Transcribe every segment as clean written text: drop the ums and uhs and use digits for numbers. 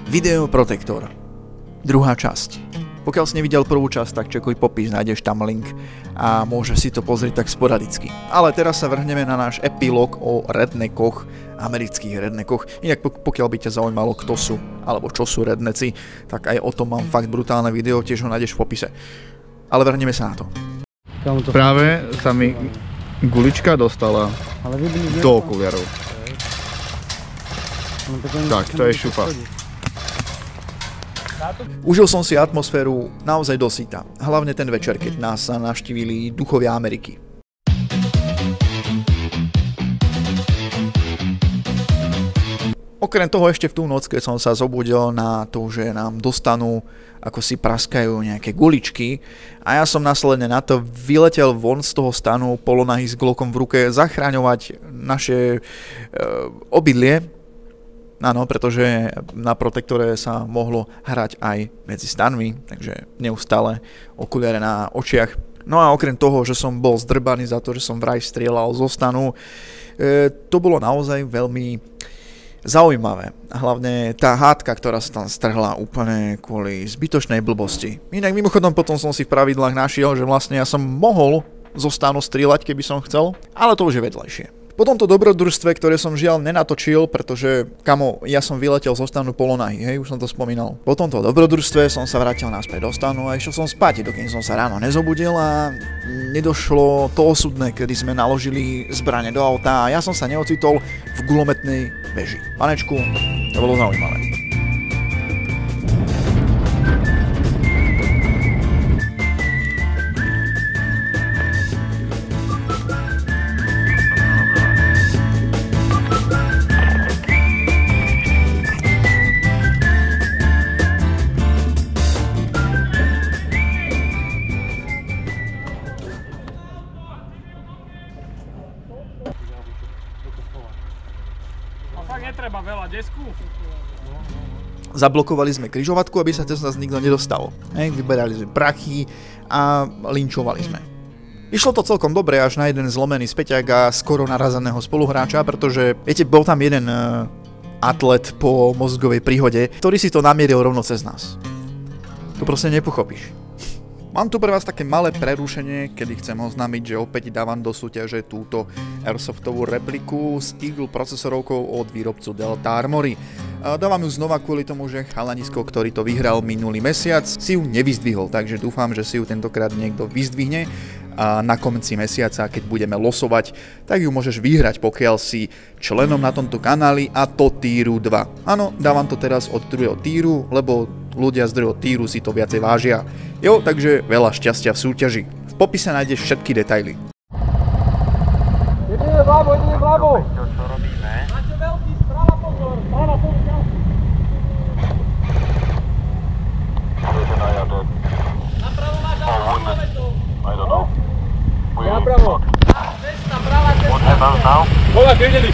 Video Protektor. Druhá časť. Pokiaľ si nevidel prvú časť, tak čekuj popis, nájdeš tam link a môžeš si to pozrieť tak sporadicky. Ale teraz sa vrhneme na náš epilóg o redneckoch, amerických redneckoch. Inak pokiaľ by ťa zaujímalo, kto sú, alebo čo sú redneci, tak aj o tom mám fakt brutálne video, tiež ho nájdeš v popise. Ale vrhneme sa na to. Práve sa mi gulička dostala do okuliarov. Tak, to je šupa. Užil som si atmosféru naozaj dosýta, hlavne ten večer, keď nás navštívili duchovia Ameriky. Okrem toho ešte v tú noc, keď som sa zobudil na to, že nám dostanú, ako si praskajú nejaké guličky a ja som následne na to vyletel von z toho stanu polonahý s glokom v ruke zachráňovať naše obydlie. Áno, pretože na Protektore sa mohlo hrať aj medzi stanmi, takže neustále okuliare na očiach. No a okrem toho, že som bol zdrbaný za to, že som vraj strieľal zo stanu, to bolo naozaj veľmi zaujímavé. Hlavne tá hádka, ktorá sa tam strhla úplne kvôli zbytočnej blbosti. Inak mimochodom potom som si v pravidlách našiel, že vlastne ja som mohol zo stanu strieľať, keby som chcel, ale to už je vedľajšie. Po tomto dobrodružstve, ktoré som žiaľ nenatočil, pretože, kamo, ja som vyletel zo stanu polonahý, hej, už som to spomínal. Po tomto dobrodružstve som sa vrátil naspäť do stanu a išiel som spať, dokým som sa ráno nezobudil a nedošlo to osudné, kedy sme naložili zbrane do auta a ja som sa neocitol v gulometnej veži. Panečku, to bolo zaujímavé. Netreba veľa desku. Zablokovali sme križovatku, aby sa cez nás nikto nedostal. Vyberali sme prachy a linčovali sme. Išlo to celkom dobre až na jeden zlomený späťak a skoro narazeného spoluhráča, pretože, viete, bol tam jeden atlet po mozgovej príhode, ktorý si to namieril rovno cez nás. To proste nepochopíš. Mám tu pre vás také malé prerušenie, kedy chcem oznámiť, že opäť dávam do súťaže túto airsoftovú repliku s Eagle procesorovkou od výrobcu Delta Armory. Dávam ju znova kvôli tomu, že chalanisko, ktorý to vyhral minulý mesiac, si ju nevyzdvihol, takže dúfam, že si ju tentokrát niekto vyzdvihne a na konci mesiaca, keď budeme losovať, tak ju môžeš vyhrať, pokiaľ si členom na tomto kanáli, a to týru 2. Áno, dávam to teraz od druhého týru, lebo ľudia z druhého týru si to viacej vážia. Jo, takže veľa šťastia v súťaži. V popise nájdeš všetky detaily. Jedine vľavo! Čo robíme? Máte veľký, správa pozor! Správa pozor! Napravo máš auto! I don't know. Napravo! Cesta, práva cesta! What happens now? Kola, videli!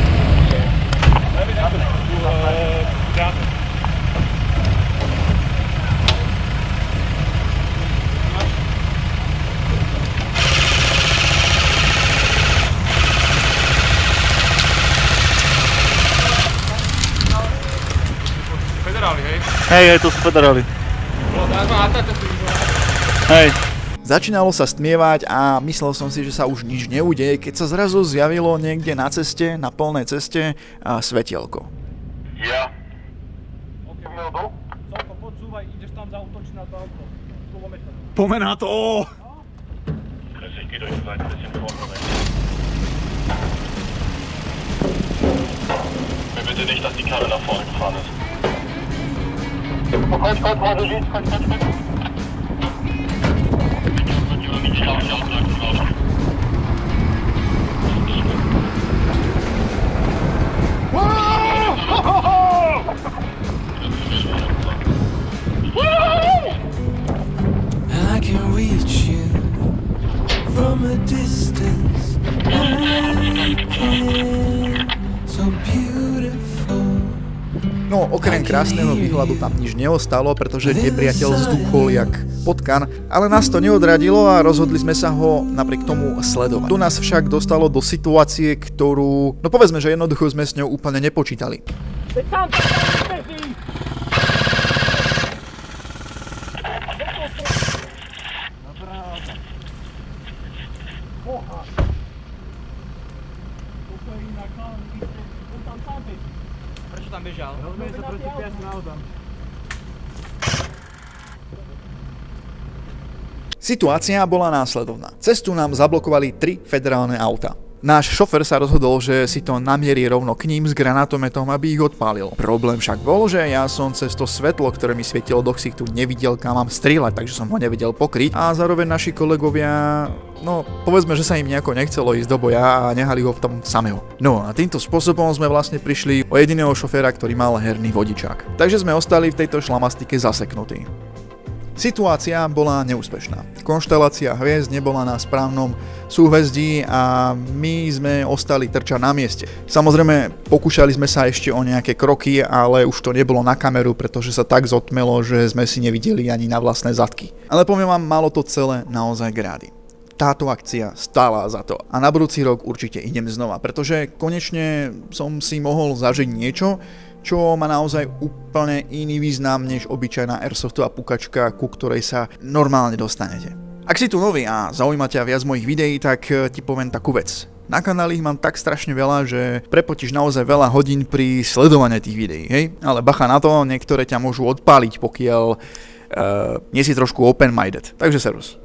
Hej, tu sú federáli. Hej. Začínalo sa stmievať a myslel som si, že sa už nič neudeje, keď sa zrazu zjavilo niekde na ceste, na polnej ceste, svetielko. Ja. Celko, podsúvaj, ideš tam zautočiť na to auto. Poďme na to! Ich geht euch vielleicht ein bisschen vorne. Mir bitte nicht, dass die Karre nach vorne gefahren ist. Komm, Regie, komm. I can reach you from from a distance. I can, so beautiful. No, okrem krásneho výhľadu tam nič neostalo, pretože nepriateľ vzduchol jak potkan, ale nás to neodradilo a rozhodli sme sa ho napriek tomu sledovať. To nás však dostalo do situácie, ktorú, no povedzme, že jednoducho sme s ňou úplne nepočítali. Prečo tam bežal? Rozumiem sa proti 5 autám. Situácia bola následovná. Cestu nám zablokovali 3 federálne auta. Náš šofer sa rozhodol, že si to namierí rovno k ním s granátometom, aby ich odpálil. Problém však bol, že ja som cez to svetlo, ktoré mi svietilo do ksichtu, nevidel, kam mám strieľať, takže som ho nevedel pokryť. A zároveň naši kolegovia, no povedzme, že sa im nejako nechcelo ísť do boja a nehali ho v tom samého. No a týmto spôsobom sme vlastne prišli o jediného šoféra, ktorý mal herný vodičák. Takže sme ostali v tejto šlamastike zaseknutí. Situácia bola neúspešná. Konštelácia hviezd nebola na správnom súhvezdí a my sme ostali trčať na mieste. Samozrejme, pokúšali sme sa ešte o nejaké kroky, ale už to nebolo na kameru, pretože sa tak zotmelo, že sme si nevideli ani na vlastné zadky. Ale poviem vám, malo to celé naozaj grády. Táto akcia stála za to a na budúci rok určite idem znova, pretože konečne som si mohol zažiť niečo, čo má naozaj úplne iný význam než obyčajná airsoftová pukačka, ku ktorej sa normálne dostanete. Ak si tu nový a zaujíma ťa viac mojich videí, tak ti poviem takú vec. Na kanáli ich mám tak strašne veľa, že prepotíš naozaj veľa hodín pri sledovaní tých videí, hej? Ale bacha na to, niektoré ťa môžu odpáliť, pokiaľ nie si trošku open-minded. Takže servus.